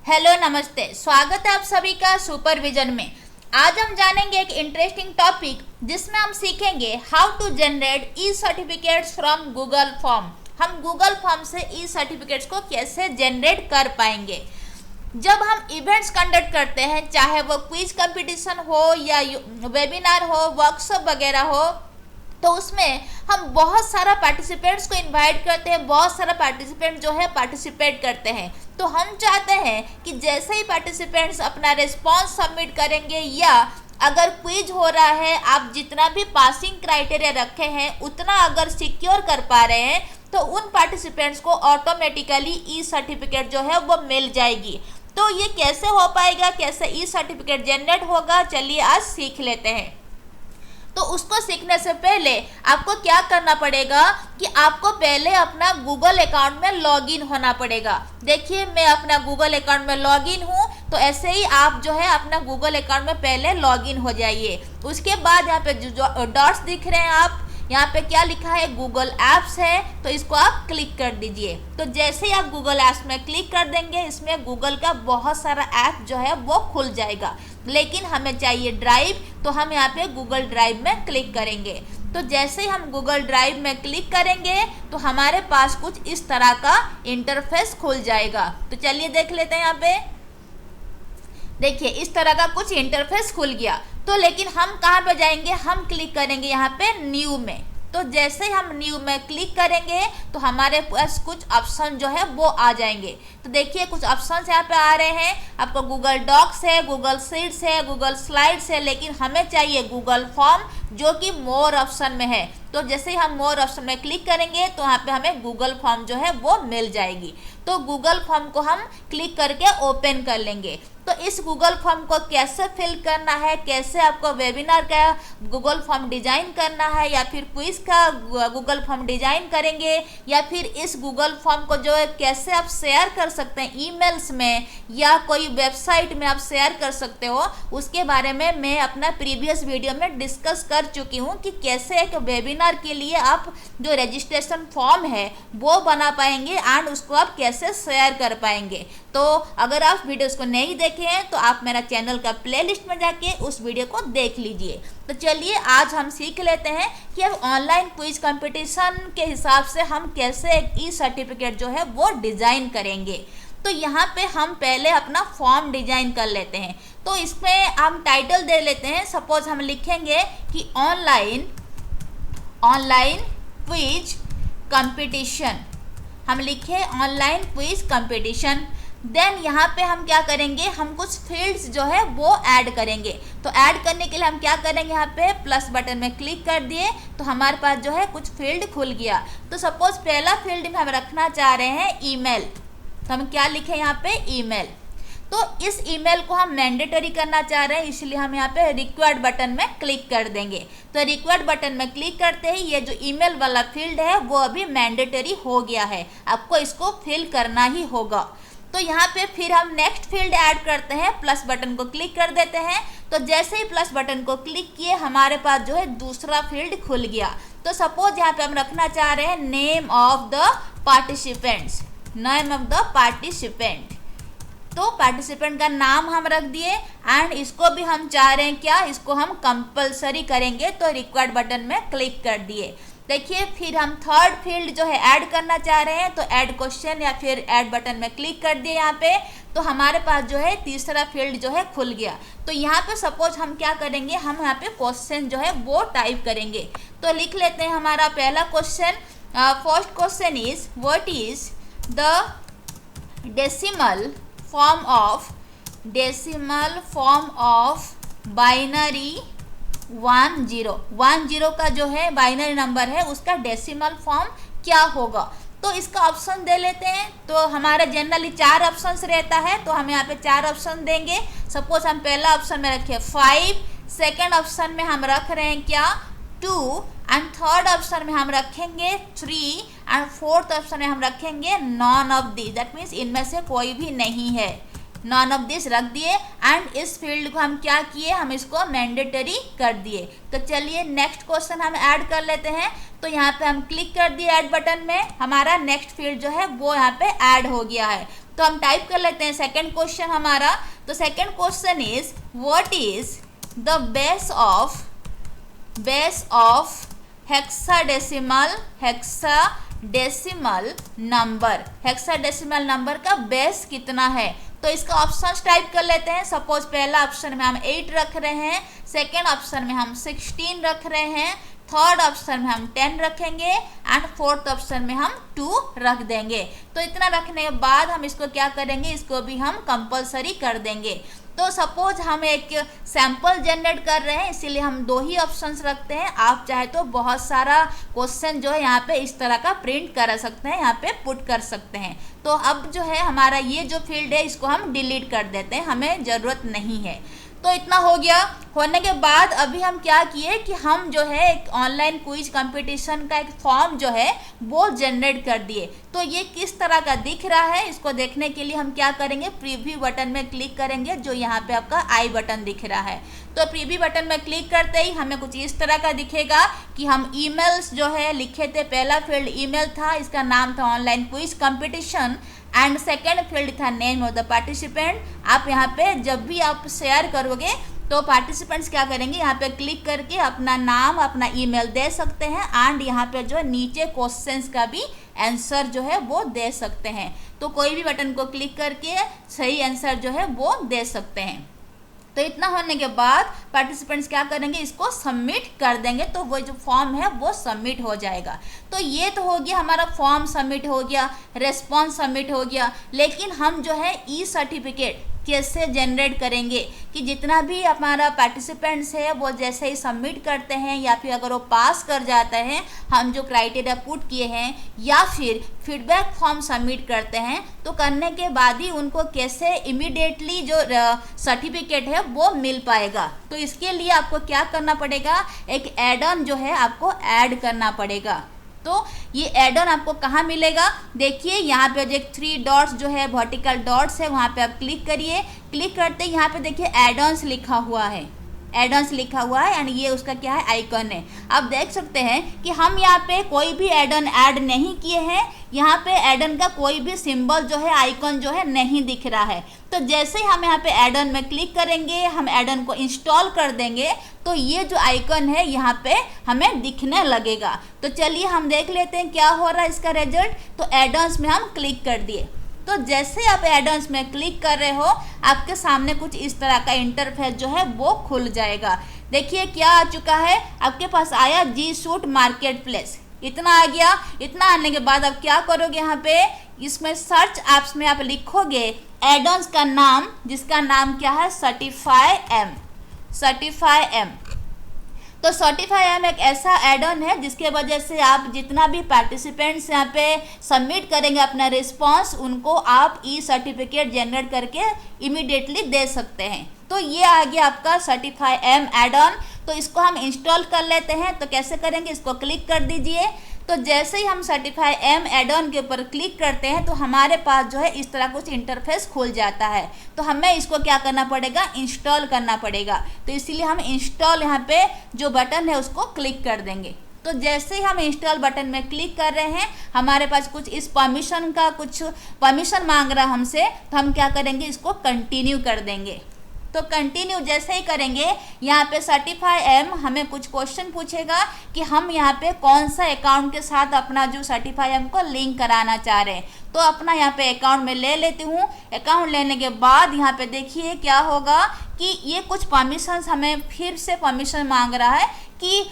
Hello नमस्ते, स्वागत है आप सभी का सुपरविजन में। आज हम जानेंगे एक इंटरेस्टिंग टॉपिक जिसमें हम सीखेंगे how to generate e certificates from Google form. हम गूगल फॉर्म से ई सर्टिफिकेट्स को कैसे जनरेट कर पाएंगे। जब हम इवेंट्स कंडक्ट करते हैं, चाहे वो क्विज कंपटीशन हो या वेबिनार हो, वर्कशॉप वगैरह हो, तो उसमें हम बहुत सारा पार्टिसिपेंट्स को इनवाइट करते हैं, बहुत सारा पार्टिसिपेंट जो है पार्टिसिपेट करते हैं। तो हम चाहते हैं कि जैसे ही पार्टिसिपेंट्स अपना रिस्पॉन्स सबमिट करेंगे या अगर क्विज हो रहा है, आप जितना भी पासिंग क्राइटेरिया रखे हैं उतना अगर सिक्योर कर पा रहे हैं, तो उन पार्टिसिपेंट्स को ऑटोमेटिकली ई सर्टिफिकेट जो है वो मिल जाएगी। तो ये कैसे हो पाएगा, कैसे ई सर्टिफिकेट जनरेट होगा, चलिए आज सीख लेते हैं। तो उसको सीखने से पहले आपको क्या करना पड़ेगा कि आपको पहले अपना गूगल अकाउंट में लॉगिन होना पड़ेगा। देखिए, मैं अपना गूगल अकाउंट में लॉगिन हूँ, तो ऐसे ही आप जो है अपना गूगल अकाउंट में पहले लॉगिन हो जाइए। उसके बाद यहाँ पे जो डॉट्स दिख रहे हैं, आप यहाँ पे क्या लिखा है, गूगल एप्स है, तो इसको आप क्लिक कर दीजिए। तो जैसे ही आप गूगल एप्स में क्लिक कर देंगे, इसमें गूगल का बहुत सारा ऐप जो है वो खुल जाएगा। लेकिन हमें चाहिए ड्राइव, तो हम यहाँ पे गूगल ड्राइव में क्लिक करेंगे। तो जैसे ही हम गूगल ड्राइव में क्लिक करेंगे तो हमारे पास कुछ इस तरह का इंटरफेस खुल जाएगा। तो चलिए देख लेते हैं। यहाँ पे देखिए, इस तरह का कुछ इंटरफेस खुल गया। तो लेकिन हम कहाँ पे जाएंगे, हम क्लिक करेंगे यहाँ पे न्यू में। तो जैसे हम न्यू में क्लिक करेंगे तो हमारे पास कुछ ऑप्शन जो है वो आ जाएंगे। तो देखिए, कुछ ऑप्शंस यहाँ पे आ रहे हैं। आपको गूगल डॉक्स है, गूगल शीट्स है, गूगल स्लाइड्स है, लेकिन हमें चाहिए गूगल फॉर्म जो कि मोर ऑप्शन में है। तो जैसे ही हम मोर ऑप्शन में क्लिक करेंगे तो यहाँ पे हमें गूगल फॉर्म जो है वो मिल जाएगी। तो गूगल फॉर्म को हम क्लिक करके ओपन कर लेंगे। तो इस गूगल फॉर्म को कैसे फिल करना है, कैसे आपको वेबिनार का गूगल फॉर्म डिजाइन करना है, या फिर क्विज का गूगल फॉर्म डिजाइन करेंगे, या फिर इस गूगल फॉर्म को जो है कैसे आप शेयर कर सकते हैं ईमेल्स में या कोई वेबसाइट में आप शेयर कर सकते हो, उसके बारे में मैं अपना प्रीवियस वीडियो में डिस्कस कर चुकी हूँ कि कैसे एक वेबिनार के लिए आप जो रजिस्ट्रेशन फॉर्म है वो बना पाएंगे एंड उसको आप कैसे शेयर कर पाएंगे। तो अगर आप वीडियोस को नहीं देखे हैं तो आप मेरा चैनल का प्लेलिस्ट में जाके उस वीडियो को देख लीजिए। तो चलिए आज हम सीख लेते हैं कि अब ऑनलाइन क्विज कंपटीशन के हिसाब से हम कैसे एक ई सर्टिफिकेट जो है वो डिज़ाइन करेंगे। तो यहाँ पे हम पहले अपना फॉर्म डिजाइन कर लेते हैं। तो इसमें हम टाइटल दे लेते हैं। सपोज हम लिखेंगे कि ऑनलाइन क्विज कंपटीशन, हम लिखे ऑनलाइन क्विज कंपटीशन। देन यहाँ पे हम क्या करेंगे, हम कुछ फील्ड्स जो है वो ऐड करेंगे। तो ऐड करने के लिए हम क्या करेंगे, यहाँ पे प्लस बटन में क्लिक कर दिए तो हमारे पास जो है कुछ फील्ड खुल गया। तो सपोज पहला फील्ड में हम रखना चाह रहे हैं ईमेल, तो हम क्या लिखें यहाँ पे, ईमेल। तो इस ईमेल को हम मैंडेटरी करना चाह रहे हैं, इसलिए हम यहाँ पे रिक्वायर्ड बटन में क्लिक कर देंगे। तो रिक्वायर्ड बटन में क्लिक करते ही ये जो ईमेल वाला फील्ड है वो अभी मैंडेटरी हो गया है, आपको इसको फिल करना ही होगा। तो यहाँ पे फिर हम नेक्स्ट फील्ड ऐड करते हैं, प्लस बटन को क्लिक कर देते हैं। तो जैसे ही प्लस बटन को क्लिक किए हमारे पास जो है दूसरा फील्ड खुल गया। तो सपोज यहाँ पे हम रखना चाह रहे हैं name of the participants, name of the participant. तो पार्टिसिपेंट का नाम हम रख दिए एंड इसको भी हम चाह रहे हैं क्या, इसको हम कंपलसरी करेंगे। तो रिक्वायर्ड बटन में क्लिक कर दिए। देखिए, फिर हम थर्ड फील्ड जो है ऐड करना चाह रहे हैं, तो ऐड क्वेश्चन या फिर ऐड बटन में क्लिक कर दिए यहाँ पे। तो हमारे पास जो है तीसरा फील्ड जो है खुल गया। तो यहाँ पे सपोज हम क्या करेंगे, हम यहाँ पे क्वेश्चन जो है वो टाइप करेंगे। तो लिख लेते हैं हमारा पहला question. First question is what is the decimal form of binary 10 का जो है बाइनरी नंबर है उसका डेसिमल फॉर्म क्या होगा। तो इसका ऑप्शन दे लेते हैं। तो हमारा जनरली 4 ऑप्शंस रहता है, तो हम यहाँ पे 4 ऑप्शन देंगे। सपोज हम पहला ऑप्शन में रखे 5, सेकेंड ऑप्शन में हम रख रहे हैं क्या 2, एंड थर्ड ऑप्शन में हम रखेंगे 3, एंड फोर्थ ऑप्शन में हम रखेंगे none of this, that means इनमें से कोई भी नहीं है। नॉन ऑफ दिस रख दिए एंड इस फील्ड को हम क्या किए, हम इसको मैंडेटरी कर दिए। तो चलिए नेक्स्ट क्वेश्चन हम ऐड कर लेते हैं। तो यहाँ पे हम क्लिक कर दिए ऐड बटन में, हमारा नेक्स्ट फील्ड जो है वो यहाँ पे ऐड हो गया है। तो हम टाइप कर लेते हैं सेकंड क्वेश्चन हमारा। तो second question is what is the base of hexadecimal number का बेस कितना है। तो इसका ऑप्शन टाइप कर लेते हैं। सपोज पहला ऑप्शन में हम 8 रख रहे हैं, सेकेंड ऑप्शन में हम 16 रख रहे हैं, थर्ड ऑप्शन में हम 10 रखेंगे एंड फोर्थ ऑप्शन में हम 2 रख देंगे। तो इतना रखने के बाद हम इसको क्या करेंगे, इसको भी हम कंपलसरी कर देंगे। तो सपोज हम एक सैंपल जनरेट कर रहे हैं, इसीलिए हम 2 ही ऑप्शंस रखते हैं। आप चाहे तो बहुत सारा क्वेश्चन जो है यहाँ पे इस तरह का प्रिंट कर सकते हैं, यहाँ पे पुट कर सकते हैं। तो अब जो है हमारा ये जो फील्ड है इसको हम डिलीट कर देते हैं, हमें ज़रूरत नहीं है। तो इतना हो गया। होने के बाद अभी हम क्या किए कि हम जो है एक ऑनलाइन क्विज कंपटीशन का एक फॉर्म जो है वो जनरेट कर दिए। तो ये किस तरह का दिख रहा है इसको देखने के लिए हम क्या करेंगे, प्रीव्यू बटन में क्लिक करेंगे, जो यहाँ पे आपका आई बटन दिख रहा है। तो प्रीव्यू बटन में क्लिक करते ही हमें कुछ इस तरह का दिखेगा कि हम ईमेल्स जो है लिखे थे। पहला फील्ड ईमेल था, इसका नाम था online quiz competition and second field था नेम ऑफ द पार्टिसिपेंट। आप यहाँ पे जब भी आप शेयर करोगे तो पार्टिसिपेंट्स क्या करेंगे, यहाँ पे क्लिक करके अपना नाम अपना ईमेल दे सकते हैं एंड यहाँ पे जो नीचे क्वेश्चंस का भी आंसर जो है वो दे सकते हैं। तो कोई भी बटन को क्लिक करके सही आंसर जो है वो दे सकते हैं। तो इतना होने के बाद पार्टिसिपेंट्स क्या करेंगे, इसको सबमिट कर देंगे, तो वो जो फॉर्म है वो सबमिट हो जाएगा। तो ये तो हो गया हमारा फॉर्म सबमिट हो गया, रेस्पॉन्स सबमिट हो गया। लेकिन हम जो है ई सर्टिफिकेट कैसे जनरेट करेंगे कि जितना भी हमारा पार्टिसिपेंट्स है वो जैसे ही सबमिट करते हैं या फिर अगर वो पास कर जाते हैं हम जो क्राइटेरिया पुट किए हैं, या फिर फीडबैक फॉर्म सबमिट करते हैं, तो करने के बाद ही उनको कैसे इमीडिएटली जो सर्टिफिकेट है वो मिल पाएगा। तो इसके लिए आपको क्या करना पड़ेगा, एक ऐड ऑन जो है आपको ऐड करना पड़ेगा। तो ये ऐड ऑन आपको कहाँ मिलेगा, देखिए यहाँ पे जो एक 3 डॉट्स जो है वर्टिकल डॉट्स है वहाँ पे आप क्लिक करिए। क्लिक करते ही यहाँ पे देखिए ऐड ऑन्स लिखा हुआ है, ऐड ऑन्स लिखा हुआ है यानी ये उसका क्या है, आइकन है। आप देख सकते हैं कि हम यहाँ पे कोई भी ऐड ऑन ऐड नहीं किए हैं, यहाँ पे ऐड ऑन का कोई भी सिंबल जो है आइकन जो है नहीं दिख रहा है। तो जैसे ही हम यहाँ पे ऐड ऑन में क्लिक करेंगे, हम ऐड ऑन को इंस्टॉल कर देंगे, तो ये जो आइकन है यहाँ पे हमें दिखने लगेगा। तो चलिए हम देख लेते हैं क्या हो रहा है इसका रिजल्ट। तो ऐड ऑन्स में हम क्लिक कर दिए। तो जैसे आप एड-ऑन्स में क्लिक कर रहे हो आपके सामने कुछ इस तरह का इंटरफेस जो है वो खुल जाएगा। देखिए क्या आ चुका है, आपके पास आया जी सूट मार्केट प्लेस, इतना आ गया। इतना आने के बाद आप क्या करोगे, यहाँ पे इसमें सर्च ऐप्स में आप लिखोगे एड-ऑन्स का नाम, जिसका नाम क्या है, सर्टिफाई एम। तो सर्टिफाई एम एक ऐसा एड ऑन है जिसके वजह से आप जितना भी पार्टिसिपेंट्स यहाँ पे सबमिट करेंगे अपना रिस्पांस, उनको आप ई सर्टिफिकेट जनरेट करके इमीडिएटली दे सकते हैं। तो ये आ गया आपका सर्टिफाई एम एड ऑन। तो इसको हम इंस्टॉल कर लेते हैं। तो कैसे करेंगे, इसको क्लिक कर दीजिए। तो जैसे ही हम सर्टिफाई एम एड ऑन के ऊपर क्लिक करते हैं तो हमारे पास जो है इस तरह कुछ इंटरफेस खुल जाता है। तो हमें इसको क्या करना पड़ेगा, इंस्टॉल करना पड़ेगा। तो इसीलिए हम इंस्टॉल यहाँ पे जो बटन है उसको क्लिक कर देंगे। तो जैसे ही हम इंस्टॉल बटन में क्लिक कर रहे हैं हमारे पास कुछ इस परमिशन मांग रहा है हमसे, तो हम क्या करेंगे, इसको कंटिन्यू कर देंगे। तो कंटिन्यू जैसे ही करेंगे, यहाँ पे सर्टिफाई एम हमें कुछ क्वेश्चन पूछेगा कि हम यहाँ पे कौन सा अकाउंट के साथ अपना जो सर्टिफाई एम को लिंक कराना चाह रहे हैं। तो अपना यहाँ पे अकाउंट में ले लेती हूँ। अकाउंट लेने के बाद यहाँ पे देखिए क्या होगा कि ये कुछ परमिशंस हमें फिर से परमिशन मांग रहा है कि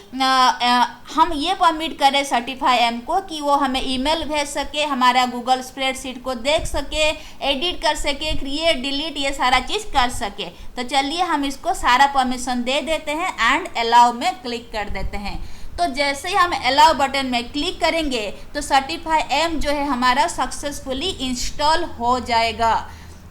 हम ये परमिट करें सर्टिफाई एम को कि वो हमें ईमेल भेज सके, हमारा गूगल स्प्रेडशीट को देख सके, एडिट कर सके, क्रिएट डिलीट ये सारा चीज़ कर सके। तो चलिए हम इसको सारा परमिशन दे देते हैं एंड अलाउ में क्लिक कर देते हैं। तो जैसे ही हम अलाउ बटन में क्लिक करेंगे तो सर्टिफाई एम जो है हमारा सक्सेसफुली इंस्टॉल हो जाएगा।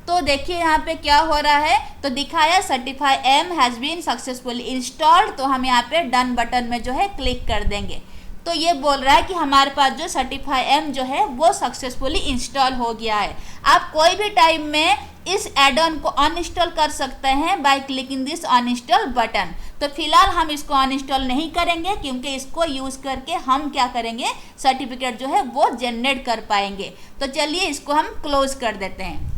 तो देखिए यहाँ पे क्या हो रहा है, तो दिखाया Certify'em has been successfully installed. तो हम यहाँ पे डन बटन में जो है क्लिक कर देंगे। तो ये बोल रहा है कि हमारे पास जो सर्टिफाई एम जो है वो सक्सेसफुली इंस्टॉल हो गया है। आप कोई भी टाइम में इस एड ऑन को अनइंस्टॉल कर सकते हैं by clicking this uninstall button. तो फिलहाल हम इसको अनइंस्टॉल नहीं करेंगे, क्योंकि इसको यूज़ करके हम क्या करेंगे, सर्टिफिकेट जो है वो जनरेट कर पाएंगे। तो चलिए इसको हम क्लोज कर देते हैं।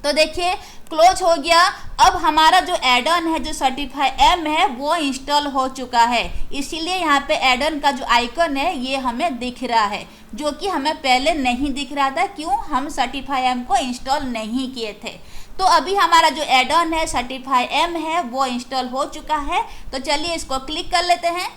तो देखिए क्लोज हो गया। अब हमारा जो एड ऑन है, जो सर्टिफाई एम है, वो इंस्टॉल हो चुका है। इसीलिए यहाँ पे एड ऑन का जो आइकन है ये हमें दिख रहा है, जो कि हमें पहले नहीं दिख रहा था। क्यों? हम सर्टिफाई एम को इंस्टॉल नहीं किए थे। तो अभी हमारा जो एड ऑन है सर्टिफाई एम है वो इंस्टॉल हो चुका है। तो चलिए इसको क्लिक कर लेते हैं।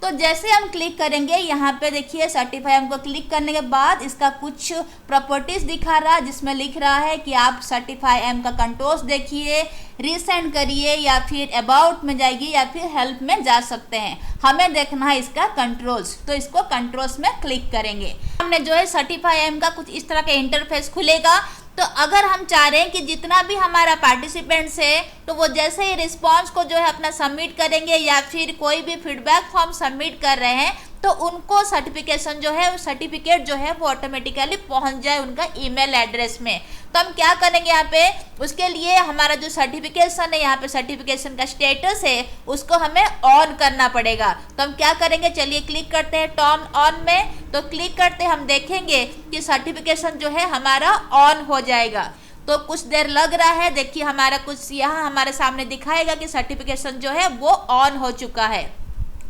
तो जैसे हम क्लिक करेंगे यहाँ पे देखिए सर्टिफाई एम को क्लिक करने के बाद इसका कुछ प्रॉपर्टीज दिखा रहा है, जिसमें लिख रहा है कि आप सर्टिफाई एम का कंट्रोल्स देखिए, रीसेंड करिए, या फिर अबाउट में जाइए, या फिर हेल्प में जा सकते हैं। हमें देखना है इसका कंट्रोल्स, तो इसको कंट्रोल्स में क्लिक करेंगे। हमने जो है सर्टिफाई एम का कुछ इस तरह का इंटरफेस खुलेगा। तो अगर हम चाह रहे हैं कि जितना भी हमारा पार्टिसिपेंट्स है तो वो जैसे ही रिस्पांस को जो है अपना सबमिट करेंगे या फिर कोई भी फीडबैक फॉर्म सबमिट कर रहे हैं तो उनको सर्टिफिकेशन जो है, सर्टिफिकेट जो है वो ऑटोमेटिकली पहुंच जाए उनका ईमेल एड्रेस में। तो हम क्या करेंगे यहाँ पे, उसके लिए हमारा जो सर्टिफिकेशन है, यहाँ पे सर्टिफिकेशन का स्टेटस है उसको हमें ऑन करना पड़ेगा। तो हम क्या करेंगे, चलिए क्लिक करते हैं टर्न ऑन में। तो क्लिक करते हम देखेंगे कि सर्टिफिकेशन जो है हमारा ऑन हो जाएगा। तो कुछ देर लग रहा है, देखिए हमारा कुछ यहाँ हमारे सामने दिखाएगा कि सर्टिफिकेशन जो है वो ऑन हो चुका है।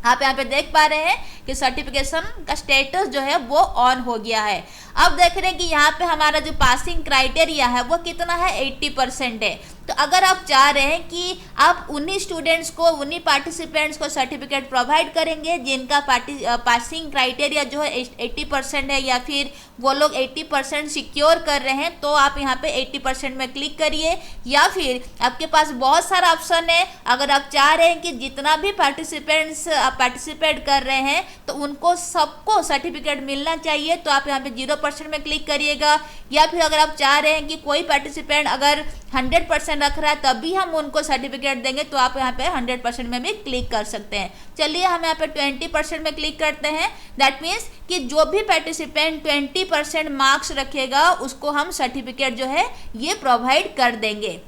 आप यहाँ पे देख पा रहे हैं कि सर्टिफिकेशन का स्टेटस जो है वो ऑन हो गया है। अब देख रहे हैं कि यहाँ पे हमारा जो पासिंग क्राइटेरिया है वो कितना है, 80% है। तो अगर आप चाह रहे हैं कि आप उन्हीं स्टूडेंट्स को, उन्हीं पार्टिसिपेंट्स को सर्टिफिकेट प्रोवाइड करेंगे जिनका पासिंग क्राइटेरिया जो है 80% है, या फिर वो लोग 80% सिक्योर कर रहे हैं, तो आप यहाँ पे 80% में क्लिक करिए। या फिर आपके पास बहुत सारा ऑप्शन है, अगर आप चाह रहे हैं कि जितना भी पार्टिसिपेंट्स पार्टिसिपेट कर रहे हैं तो उनको सबको सर्टिफिकेट मिलना चाहिए, तो आप यहाँ पे 0% में क्लिक करिएगा। या फिर अगर आप चाह रहे हैं कि कोई पार्टिसिपेंट अगर 100% रख रहा है तभी हम उनको सर्टिफिकेट देंगे, तो आप यहाँ पे 100% में भी क्लिक कर सकते हैं। चलिए हम यहाँ पे 20% में क्लिक करते हैं। दैट मीन्स कि जो भी पार्टिसिपेंट 20% मार्क्स रखेगा उसको हम सर्टिफिकेट जो है ये प्रोवाइड कर देंगे।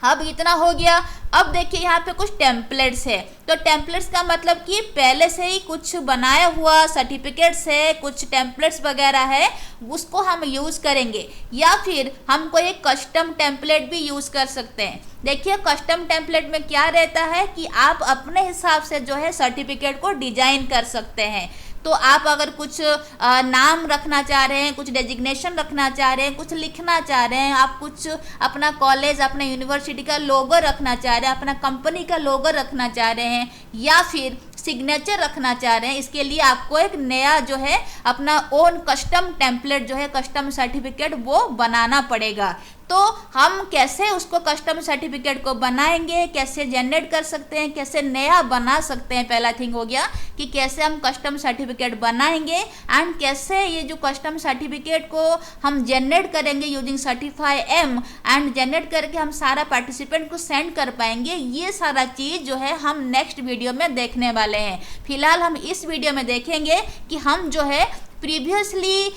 अब इतना हो गया। अब देखिए यहाँ पे कुछ टेम्पलेट्स है। तो टेम्पलेट्स का मतलब कि पहले से ही कुछ बनाया हुआ सर्टिफिकेट्स है, कुछ टेम्पलेट्स वगैरह है, उसको हम यूज़ करेंगे। या फिर हम कोई एक कस्टम टेम्पलेट भी यूज़ कर सकते हैं। देखिए कस्टम टेम्पलेट में क्या रहता है कि आप अपने हिसाब से जो है सर्टिफिकेट को डिजाइन कर सकते हैं। तो आप अगर कुछ नाम रखना चाह रहे हैं, कुछ डेजिग्नेशन रखना चाह रहे हैं, कुछ लिखना चाह रहे हैं, आप कुछ अपना कॉलेज, अपना यूनिवर्सिटी का लोगो रखना चाह रहे हैं, अपना कंपनी का लोगो रखना चाह रहे हैं, या फिर सिग्नेचर रखना चाह रहे हैं, इसके लिए आपको एक नया जो है अपना ओन कस्टम टेम्पलेट जो है, कस्टम सर्टिफिकेट वो बनाना पड़ेगा। तो हम कैसे उसको कस्टम सर्टिफिकेट को बनाएंगे, कैसे जनरेट कर सकते हैं, कैसे नया बना सकते हैं, पहला थिंग हो गया कि कैसे हम कस्टम सर्टिफिकेट बनाएंगे एंड कैसे ये जो कस्टम सर्टिफिकेट को हम जनरेट करेंगे using Certify'em and generate करके हम सारा पार्टिसिपेंट को सेंड कर पाएंगे। ये सारा चीज़ जो है हम नेक्स्ट वीडियो में देखने वाले हैं। फिलहाल हम इस वीडियो में देखेंगे कि हम जो है प्रीवियसली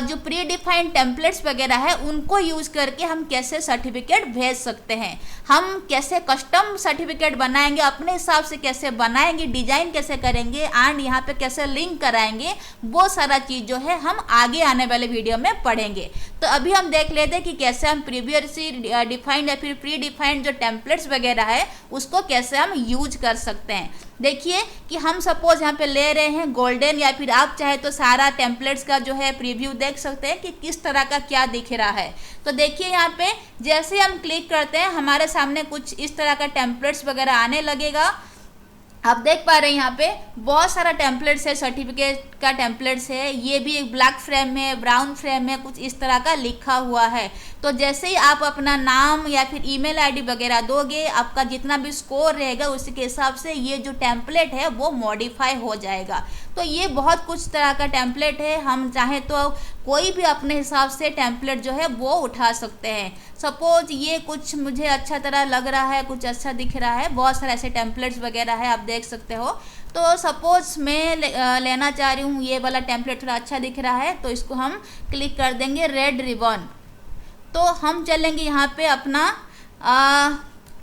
जो प्री डिफाइंड टेम्पलेट्स वगैरह है उनको यूज़ करके हम कैसे सर्टिफिकेट भेज सकते हैं, हम कैसे कस्टम सर्टिफिकेट बनाएंगे, अपने हिसाब से कैसे बनाएंगे, डिजाइन कैसे करेंगे एंड यहाँ पे कैसे लिंक कराएंगे, वो सारा चीज़ जो है हम आगे आने वाले वीडियो में पढ़ेंगे। तो अभी हम देख लेते हैं कि कैसे हम प्रीवियसली डिफाइंड या फिर प्री डिफाइंड जो टेम्पलेट्स वगैरह है उसको कैसे हम यूज कर सकते हैं। देखिए कि हम सपोज यहाँ पे ले रहे हैं गोल्डन, या फिर आप चाहे तो सारा टेम्पलेट्स का जो है प्रीव्यू देख सकते हैं कि किस तरह का क्या दिख रहा है। तो देखिए यहाँ पे जैसे हम क्लिक करते हैं हमारे सामने कुछ इस तरह का टेम्पलेट्स वगैरह आने लगेगा। आप देख पा रहे हैं यहाँ पे बहुत सारा टेम्पलेट्स है, सर्टिफिकेट का टेम्पलेट्स है, ये भी एक ब्लैक फ्रेम में, ब्राउन फ्रेम में कुछ इस तरह का लिखा हुआ है। तो जैसे ही आप अपना नाम या फिर ईमेल आईडी वगैरह दोगे, आपका जितना भी स्कोर रहेगा उसी के हिसाब से ये जो टेम्पलेट है वो मॉडिफाई हो जाएगा। तो ये बहुत कुछ तरह का टेम्पलेट है, हम चाहें तो कोई भी अपने हिसाब से टेम्पलेट जो है वो उठा सकते हैं। सपोज ये कुछ मुझे अच्छा तरह लग रहा है, कुछ अच्छा दिख रहा है, बहुत सारे ऐसे टेम्पलेट्स वगैरह है आप देख सकते हो। तो सपोज मैं लेना चाह रही हूँ ये वाला टेम्पलेट, थोड़ा अच्छा दिख रहा है, तो इसको हम क्लिक कर देंगे रेड रिबन। तो हम चलेंगे यहाँ पे अपना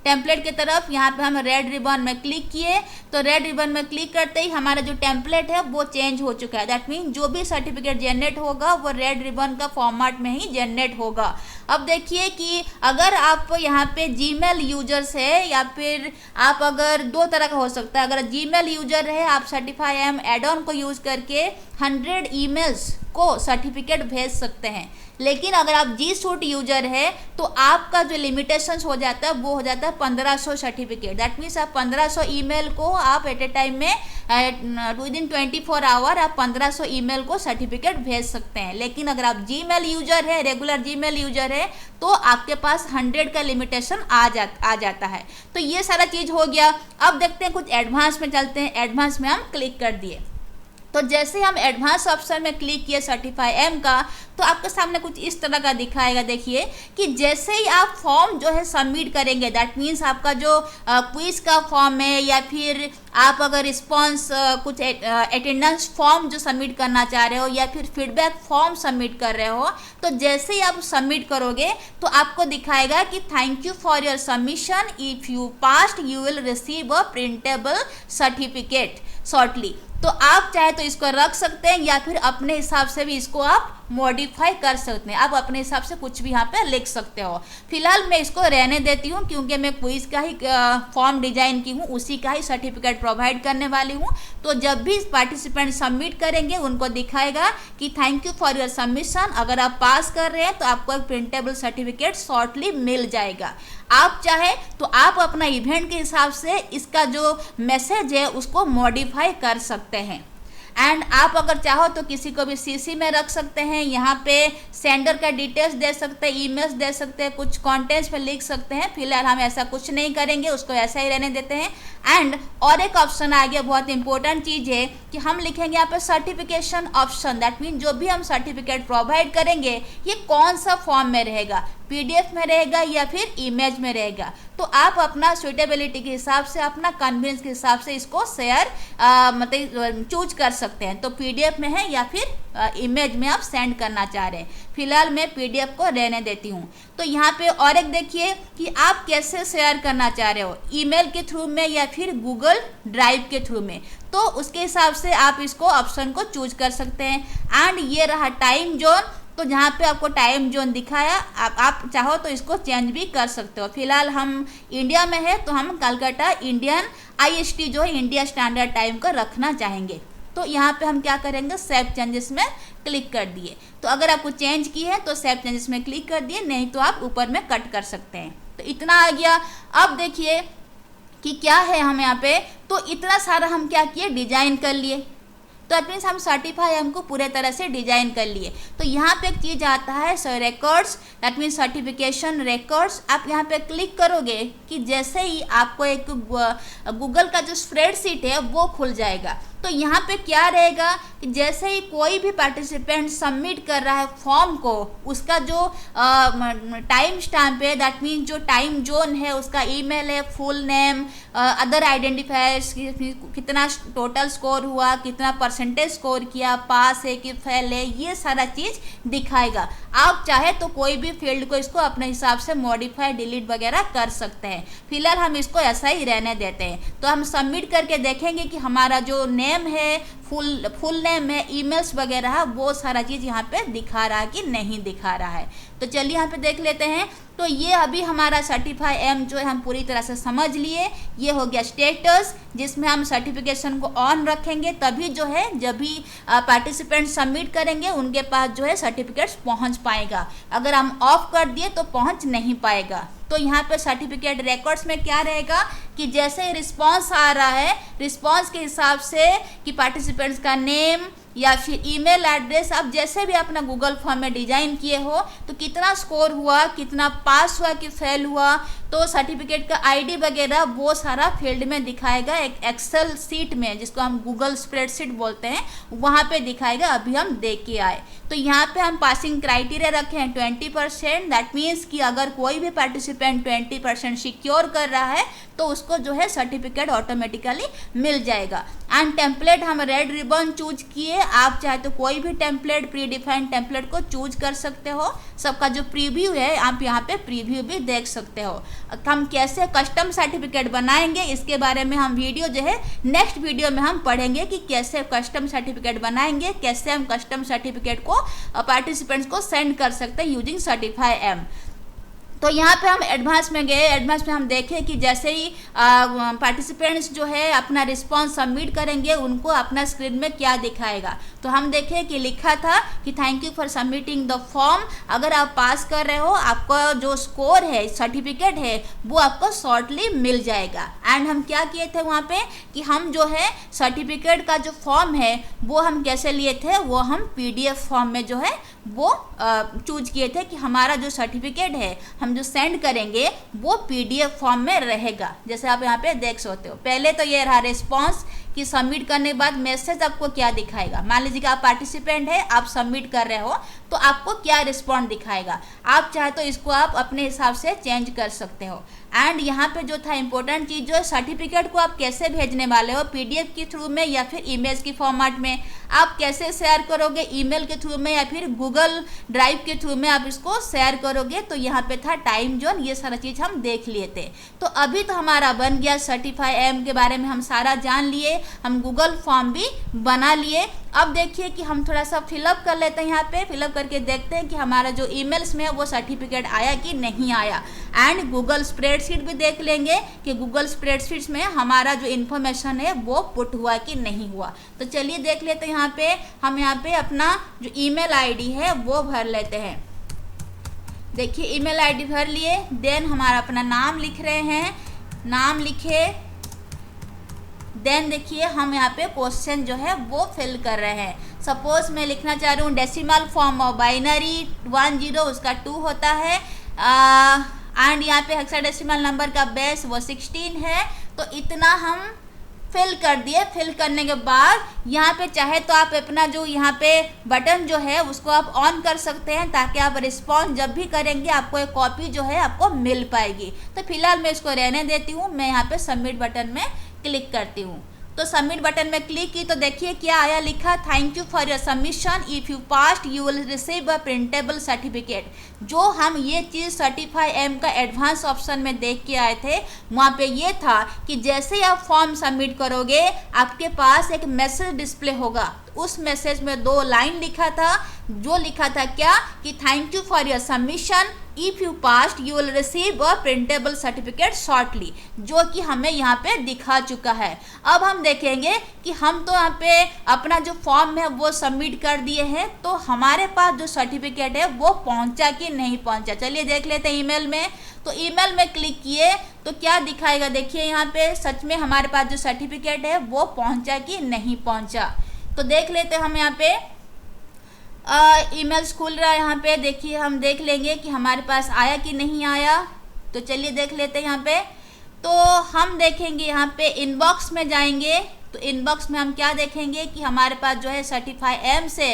टेम्पलेट की तरफ। यहाँ पे हम रेड रिबन में क्लिक किए तो रेड रिबन में क्लिक करते ही हमारा जो टेम्पलेट है वो चेंज हो चुका है। दैट मीन जो भी सर्टिफिकेट जनरेट होगा वो रेड रिबन का फॉर्मेट में ही जनरेट होगा। अब देखिए कि अगर आप यहाँ पे जीमेल यूजर्स है या फिर आप अगर दो तरह का हो सकता है। अगर जीमेल यूजर है आप सर्टिफाई एम एड ऑन को यूज करके 100 ईमेल्स को सर्टिफिकेट भेज सकते हैं। लेकिन अगर आप जी सूट यूजर है तो आपका जो लिमिटेशंस हो जाता है वो हो जाता है 1500 सर्टिफिकेट। दैट मीन्स आप 1500 ईमेल को आप एट ए टाइम में विद इन 24 आवर आप 1500 ईमेल को सर्टिफिकेट भेज सकते हैं। लेकिन अगर आप जीमेल यूजर है, रेगुलर जीमेल यूजर है, तो आपके पास 100 का लिमिटेशन आ जाता है। तो ये सारा चीज़ हो गया। अब देखते हैं कुछ एडवांस में चलते हैं। एडवांस में हम क्लिक कर दिए तो जैसे हम एडवांस ऑप्शन में क्लिक किए सर्टिफाई एम का तो आपके सामने कुछ इस तरह का दिखाएगा। देखिए कि जैसे ही आप फॉर्म जो है सबमिट करेंगे, दैट मीन्स आपका जो क्विज का फॉर्म है या फिर आप अगर रिस्पॉन्स कुछ अटेंडेंस फॉर्म जो सबमिट करना चाह रहे हो या फिर फीडबैक फॉर्म सबमिट कर रहे हो, तो जैसे ही आप सबमिट करोगे तो आपको दिखाएगा कि thank you for your submission, if you passed you will receive a printable certificate shortly. तो आप चाहे तो इसको रख सकते हैं या फिर अपने हिसाब से भी इसको आप मॉडिफाई कर सकते हैं। आप अपने हिसाब से कुछ भी यहाँ पे लिख सकते हो। फिलहाल मैं इसको रहने देती हूँ क्योंकि मैं क्विज का ही फॉर्म डिजाइन की हूँ, उसी का ही सर्टिफिकेट प्रोवाइड करने वाली हूँ। तो जब भी पार्टिसिपेंट सबमिट करेंगे उनको दिखाएगा कि thank you for your submission. अगर आप पास कर रहे हैं तो आपको एक प्रिंटेबल सर्टिफिकेट शॉर्टली मिल जाएगा। आप चाहे तो आप अपना इवेंट के हिसाब से इसका जो मैसेज है उसको मॉडिफाई कर सकते हैं। एंड आप अगर चाहो तो किसी को भी सीसी में रख सकते हैं। यहाँ पे सेंडर का डिटेल्स दे सकते हैं, ईमेल्स दे सकते हैं, कुछ कॉन्टेंट्स पे लिख सकते हैं। फिलहाल हम ऐसा कुछ नहीं करेंगे, उसको ऐसा ही रहने देते हैं। एंड और एक ऑप्शन आ गया, बहुत इंपॉर्टेंट चीज़ है कि हम लिखेंगे यहाँ पे सर्टिफिकेशन ऑप्शन। दैट मीन जो भी हम सर्टिफिकेट प्रोवाइड करेंगे ये कौन सा फॉर्म में रहेगा, पीडीएफ में रहेगा या फिर इमेज में रहेगा। तो आप अपना सुटेबिलिटी के हिसाब से, अपना कन्वीनियंस के हिसाब से इसको शेयर मतलब चूज कर सकते हैं। तो पीडीएफ में है या फिर इमेज में आप सेंड करना चाह रहे हैं। फिलहाल मैं पीडीएफ को रहने देती हूँ। तो यहाँ पे और एक देखिए कि आप कैसे शेयर करना चाह रहे हो, ईमेल के थ्रू में या फिर गूगल ड्राइव के थ्रू में। तो उसके हिसाब से आप इसको ऑप्शन को चूज कर सकते हैं। एंड ये रहा टाइम जोन। तो जहाँ पे आपको टाइम जोन दिखाया, आप चाहो तो इसको चेंज भी कर सकते हो। फिलहाल हम इंडिया में है तो हम कलकत्ता इंडियन IST जो है इंडिया स्टैंडर्ड टाइम को रखना चाहेंगे। तो यहाँ पे हम क्या करेंगे, सेव चेंजेस में क्लिक कर दिए। तो अगर आपको चेंज की है तो सेव चेंजेस में क्लिक कर दिए, नहीं तो आप ऊपर में कट कर सकते हैं। तो इतना आ गया। अब देखिए कि क्या है हम यहाँ पे, तो इतना सारा हम क्या किए, डिजाइन कर लिए। तो दैट मीन्स हम सर्टिफाई हमको पूरे तरह से डिजाइन कर लिए। तो यहाँ पे एक चीज़ आता है records, that means certification records. आप यहाँ पे क्लिक करोगे कि जैसे ही आपको एक गूगल का जो स्प्रेडशीट है वो खुल जाएगा। तो यहाँ पे क्या रहेगा कि जैसे ही कोई भी पार्टिसिपेंट सबमिट कर रहा है फॉर्म को, उसका जो टाइम स्टैम्प है, दैट मीन्स जो टाइम जोन है, उसका ईमेल है, फुल नेम, अदर आइडेंटिफायर्स, कितना टोटल स्कोर हुआ, कितना परसेंटेज स्कोर किया, पास है कि फेल है, ये सारा चीज़ दिखाएगा। आप चाहे तो कोई भी फील्ड को इसको अपने हिसाब से मॉडिफाई डिलीट वगैरह कर सकते हैं। फिलहाल हम इसको ऐसा ही रहने देते हैं। तो हम सबमिट करके देखेंगे कि हमारा जो नेम है, फुल नेम है, ईमेल्स वगैरह, वो सारा चीज़ यहाँ पे दिखा रहा है कि नहीं दिखा रहा है। तो चलिए यहाँ पे देख लेते हैं। तो ये अभी हमारा सर्टिफाई एम जो है हम पूरी तरह से समझ लिए। ये हो गया स्टेटस, जिसमें हम सर्टिफिकेशन को ऑन रखेंगे तभी जो है जब भी पार्टिसिपेंट सबमिट करेंगे उनके पास जो है सर्टिफिकेट्स पहुंच पाएगा। अगर हम ऑफ कर दिए तो पहुंच नहीं पाएगा। तो यहाँ पे सर्टिफिकेट रिकॉर्ड्स में क्या रहेगा कि जैसे रिस्पांस आ रहा है, रिस्पांस के हिसाब से कि पार्टिसिपेंट्स का नेम या फिर ईमेल एड्रेस, आप जैसे भी अपना गूगल फॉर्म में डिजाइन किए हो, तो कितना स्कोर हुआ, कितना पास हुआ कि फेल हुआ, तो सर्टिफिकेट का आईडी वगैरह वो सारा फील्ड में दिखाएगा। एक एक्सेल सीट में, जिसको हम गूगल स्प्रेडशीट बोलते हैं, वहाँ पे दिखाएगा। अभी हम देख के आए। तो यहाँ पे हम पासिंग क्राइटेरिया रखे हैं 20%। दैट मीन्स कि अगर कोई भी पार्टिसिपेंट 20% सिक्योर कर रहा है तो उसको जो है सर्टिफिकेट ऑटोमेटिकली मिल जाएगा। एंड टेम्पलेट हम रेड रिबन चूज किए। आप चाहे तो कोई भी टेम्पलेट, प्री डिफाइंड टेम्पलेट को चूज कर सकते हो। सबका जो प्रीव्यू है आप यहाँ पे प्रीव्यू भी देख सकते हो। हम कैसे कस्टम सर्टिफिकेट बनाएंगे इसके बारे में हम वीडियो जो है नेक्स्ट वीडियो में हम पढ़ेंगे कि कैसे कस्टम सर्टिफिकेट बनाएंगे, कैसे हम कस्टम सर्टिफिकेट को पार्टिसिपेंट्स को सेंड कर सकते हैं यूजिंग सर्टिफाई एम। तो यहाँ पे हम एडवांस में गए, एडवांस में हम देखें कि जैसे ही पार्टिसिपेंट्स जो है अपना रिस्पांस सबमिट करेंगे उनको अपना स्क्रीन में क्या दिखाएगा। तो हम देखें कि लिखा था कि thank you for submitting the form. अगर आप पास कर रहे हो आपका जो स्कोर है, सर्टिफिकेट है, वो आपको शॉर्टली मिल जाएगा। एंड हम क्या किए थे वहाँ पे कि हम जो है सर्टिफिकेट का जो फॉर्म है वो हम कैसे लिए थे, वो हम PDF फॉर्म में जो है वो चूज किए थे कि हमारा जो सर्टिफिकेट है हम जो सेंड करेंगे वो PDF फॉर्म में रहेगा। जैसे आप यहाँ पे देख सकते हो, पहले तो ये रहा रिस्पॉन्स कि सबमिट करने के बाद मैसेज आपको क्या दिखाएगा। मान लीजिए कि आप पार्टिसिपेंट है, आप सबमिट कर रहे हो तो आपको क्या रिस्पॉन्स दिखाएगा। आप चाहे तो इसको आप अपने हिसाब से चेंज कर सकते हो। एंड यहाँ पे जो था इंपॉर्टेंट चीज़ जो है सर्टिफिकेट को आप कैसे भेजने वाले हो, PDF के थ्रू में या फिर इमेज की फॉर्मेट में आप कैसे शेयर करोगे, ईमेल के थ्रू में या फिर गूगल ड्राइव के थ्रू में आप इसको शेयर करोगे। तो यहाँ पे था टाइम जोन, ये सारा चीज़ हम देख लिए थे। तो अभी तो हमारा बन गया सर्टिफाई एम के बारे में हम सारा जान लिए, हम गूगल फॉर्म भी बना लिए। अब देखिए कि हम थोड़ा सा फिलअप कर लेते हैं, यहाँ पे फिलअप करके देखते हैं कि हमारा जो ईमेल्स में है वो सर्टिफिकेट आया कि नहीं आया। एंड गूगल स्प्रेडशीट भी देख लेंगे कि गूगल स्प्रेडशीट्स में हमारा जो इन्फॉर्मेशन है वो पुट हुआ कि नहीं हुआ। तो चलिए देख लेते हैं। यहाँ पे हम यहाँ पे अपना जो ईमेल आईडी है वो भर लेते हैं। देखिए ईमेल आईडी भर लिए, देन हमारा अपना नाम लिख रहे हैं, नाम लिखे, देन देखिए हम यहाँ पे क्वेश्चन जो है वो फिल कर रहे हैं। सपोज मैं लिखना चाह रही हूँ डेसिमल फॉर्म ऑफ बाइनरी 10 उसका 2 होता है, एंड यहाँ पे हेक्साडेसिमल नंबर का बेस वो 16 है। तो इतना हम फिल कर दिए। फिल करने के बाद यहाँ पे चाहे तो आप अपना जो यहाँ पे बटन जो है उसको आप ऑन कर सकते हैं ताकि आप रिस्पॉन्स जब भी करेंगे आपको एक कॉपी जो है आपको मिल पाएगी। तो फिलहाल मैं इसको रहने देती हूँ, मैं यहाँ पे सबमिट बटन में क्लिक करती हूँ। तो सबमिट बटन में क्लिक की तो देखिए क्या आया, लिखा thank you for your submission, if you passed you will receive a printable certificate. जो हम ये चीज़ सर्टिफाई एम का एडवांस ऑप्शन में देख के आए थे, वहाँ पे ये था कि जैसे ही आप फॉर्म सबमिट करोगे आपके पास एक मैसेज डिस्प्ले होगा। उस मैसेज में 2 लाइन लिखा था, जो लिखा था क्या कि thank you for your submission, if you passed you will receive a printable certificate shortly, जो कि हमें यहाँ पे दिखा चुका है। अब हम देखेंगे कि हम तो यहाँ पे अपना जो फॉर्म है वो सबमिट कर दिए हैं, तो हमारे पास जो सर्टिफिकेट है वो पहुँचा कि नहीं पहुँचा। चलिए देख लेते हैं ईमेल में। तो ईमेल में क्लिक किए तो क्या दिखाएगा, देखिए यहाँ पे सच में हमारे पास जो सर्टिफिकेट है वो पहुँचा कि नहीं पहुँचा। तो देख लेते हैं हम यहाँ पे ईमेल्स खुल रहा है। यहाँ पे देखिए हम देख लेंगे कि हमारे पास आया कि नहीं आया। तो चलिए देख लेते हैं यहाँ पे। तो हम देखेंगे यहाँ पे इनबॉक्स में जाएंगे, तो इनबॉक्स में हम क्या देखेंगे कि हमारे पास जो है सर्टिफाई एम से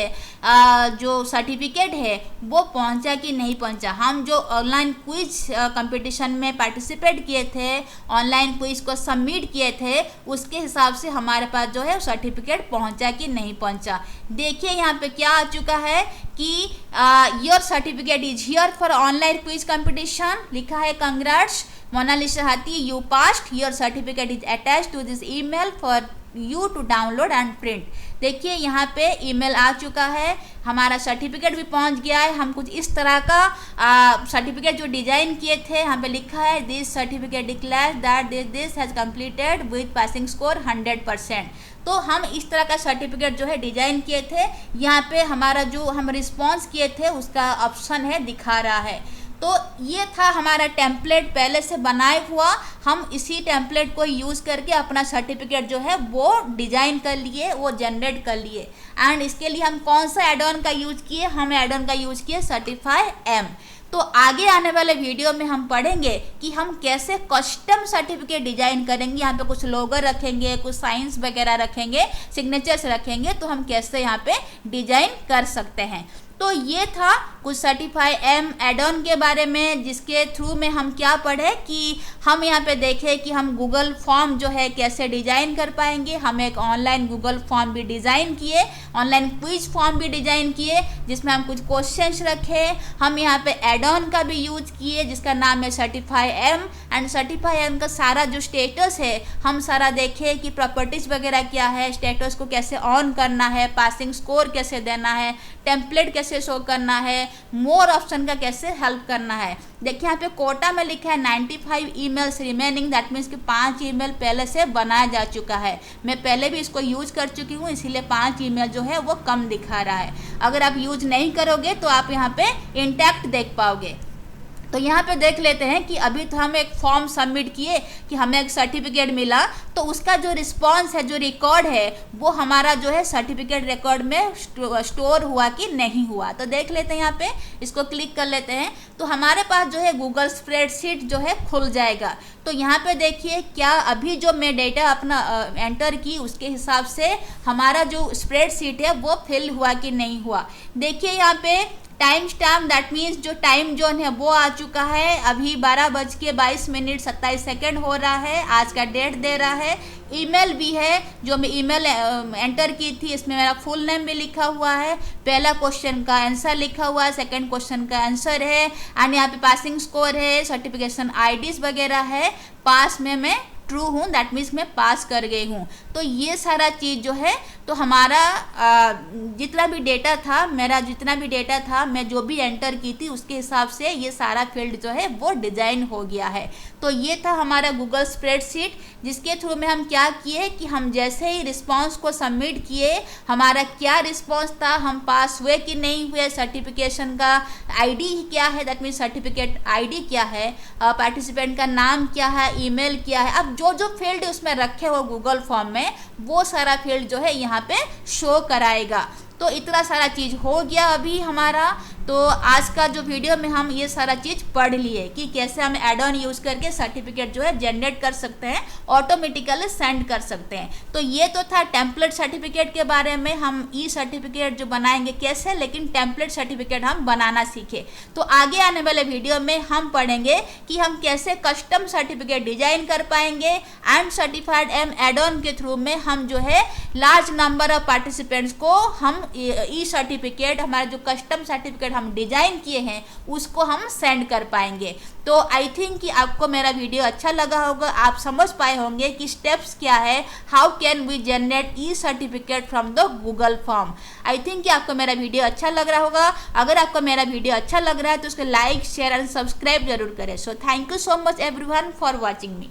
जो सर्टिफिकेट है वो पहुंचा कि नहीं पहुंचा। हम जो ऑनलाइन क्विज कंपटीशन में पार्टिसिपेट किए थे, ऑनलाइन क्विज को सबमिट किए थे, उसके हिसाब से हमारे पास जो है सर्टिफिकेट पहुंचा कि नहीं पहुंचा। देखिए यहाँ पे क्या आ चुका है कि your certificate is here for online quiz competition, लिखा है congrats Monalisa Hathi, you passed, your certificate is attached to this email for you to download and print. देखिए यहाँ पे ईमेल आ चुका है, हमारा सर्टिफिकेट भी पहुँच गया है। हम कुछ इस तरह का सर्टिफिकेट जो डिजाइन किए थे, यहाँ पे लिखा है this certificate declares that this has completed with passing score 100%। तो हम इस तरह का सर्टिफिकेट जो है डिजाइन किए थे। यहाँ पे हमारा जो हम रिस्पॉन्स किए थे उसका ऑप्शन है दिखा रहा है। तो ये था हमारा टेम्पलेट पहले से बनाए हुआ। हम इसी टेम्पलेट को यूज़ करके अपना सर्टिफिकेट जो है वो डिज़ाइन कर लिए, वो जनरेट कर लिए। एंड इसके लिए हम कौन सा एड ऑन का यूज़ किए, हम एड ऑन का यूज़ किए सर्टिफाई एम। तो आगे आने वाले वीडियो में हम पढ़ेंगे कि हम कैसे कस्टम सर्टिफिकेट डिजाइन करेंगे। यहाँ पे कुछ लोगो रखेंगे, कुछ साइंस वगैरह रखेंगे, सिग्नेचर्स रखेंगे, तो हम कैसे यहाँ पे डिजाइन कर सकते हैं। तो ये था कुछ सर्टिफाई एम एड ऑन के बारे में, जिसके थ्रू में हम क्या पढ़े कि हम यहाँ पे देखें कि हम गूगल फॉर्म जो है कैसे डिजाइन कर पाएंगे। हम एक ऑनलाइन गूगल फॉर्म भी डिजाइन किए, ऑनलाइन क्विज फॉर्म भी डिजाइन किए जिसमें हम कुछ क्वेश्चंस रखे। हम यहाँ पे एड ऑन का भी यूज किए जिसका नाम है Certify'em, and Certify'em का सारा जो स्टेटस है हम सारा देखे कि प्रॉपर्टीज वगैरह क्या है, स्टेटस को कैसे ऑन करना है, पासिंग स्कोर कैसे देना है, टेम्पलेट कैसे शो करना है, मोर ऑप्शन का कैसे हेल्प करना है। देखिए यहाँ पे कोटा में लिखा है 95 ईमेल्स रिमेनिंग, दैट मीन्स कि 5 ईमेल पहले से बनाया जा चुका है। मैं पहले भी इसको यूज कर चुकी हूँ, इसीलिए 5 ईमेल जो है वो कम दिखा रहा है। अगर आप यूज नहीं करोगे तो आप यहाँ पे इंटैक्ट देख पाओगे। तो यहाँ पे देख लेते हैं कि अभी तो हम एक फॉर्म सबमिट किए कि हमें एक सर्टिफिकेट मिला, तो उसका जो रिस्पॉन्स है, जो रिकॉर्ड है, वो हमारा जो है सर्टिफिकेट रिकॉर्ड में स्टोर हुआ कि नहीं हुआ। तो देख लेते हैं, यहाँ पे इसको क्लिक कर लेते हैं तो हमारे पास जो है गूगल स्प्रेडशीट जो है खुल जाएगा। तो यहाँ पे देखिए क्या अभी जो मैं डेटा अपना एंटर की उसके हिसाब से हमारा जो स्प्रेडशीट है वो फिल हुआ कि नहीं हुआ। देखिए यहाँ पे टाइम स्टैम्प, दैट मीन्स जो टाइम जोन है वो आ चुका है। अभी 12:22 हो रहा है, आज का डेट दे रहा है। ईमेल भी है, जो मैं ईमेल एंटर की थी इसमें मेरा फुल नेम भी लिखा हुआ है, पहला क्वेश्चन का आंसर लिखा हुआ है, सेकंड क्वेश्चन का आंसर है, एंड यहाँ पे पासिंग स्कोर है, सर्टिफिकेशन आईडीज वगैरह है। पास में मैं ट्रू हूँ, दैट मीन्स मैं पास कर गई हूँ। तो ये सारा चीज़ जो है, तो हमारा जितना भी डेटा था, मेरा जितना भी डेटा था, मैं जो भी एंटर की थी उसके हिसाब से ये सारा फील्ड जो है वो डिजाइन हो गया है। तो ये था हमारा गूगल स्प्रेडशीट, जिसके थ्रू में हम क्या किए कि हम जैसे ही रिस्पांस को सबमिट किए, हमारा क्या रिस्पांस था, हम पास हुए कि नहीं हुए, सर्टिफिकेशन का आईडी क्या है, दैट मीन्स सर्टिफिकेट आईडी क्या है, पार्टिसिपेंट का नाम क्या है, ईमेल क्या है। अब जो जो फील्ड उसमें रखे हो गूगल फॉर्म में, वो सारा फील्ड जो है यहाँ पे शो कराएगा। तो इतना सारा चीज़ हो गया अभी हमारा। तो आज का जो वीडियो में हम ये सारा चीज़ पढ़ लिए कि कैसे हम एड ऑन यूज़ करके सर्टिफिकेट जो है जनरेट कर सकते हैं, ऑटोमेटिकली सेंड कर सकते हैं। तो ये तो था टेम्पलेट सर्टिफिकेट के बारे में, हम ई सर्टिफिकेट जो बनाएंगे कैसे, लेकिन टेम्पलेट सर्टिफिकेट हम बनाना सीखे। तो आगे आने वाले वीडियो में हम पढ़ेंगे कि हम कैसे कस्टम सर्टिफिकेट डिजाइन कर पाएंगे, and Certify'em add on के थ्रू में हम जो है लार्ज नंबर ऑफ पार्टिसिपेंट्स को हम ई सर्टिफिकेट, हमारा जो कस्टम सर्टिफिकेट हम डिजाइन किए हैं उसको हम सेंड कर पाएंगे। तो आई थिंक कि आपको मेरा वीडियो अच्छा लगा होगा, आप समझ पाए होंगे कि स्टेप्स क्या है, how can we generate e certificate from the Google form. I think कि आपको मेरा वीडियो अच्छा लग रहा होगा। अगर आपको मेरा वीडियो अच्छा लग रहा है तो उसको लाइक, शेयर एंड सब्सक्राइब जरूर करें। So thank you so much everyone for watching me.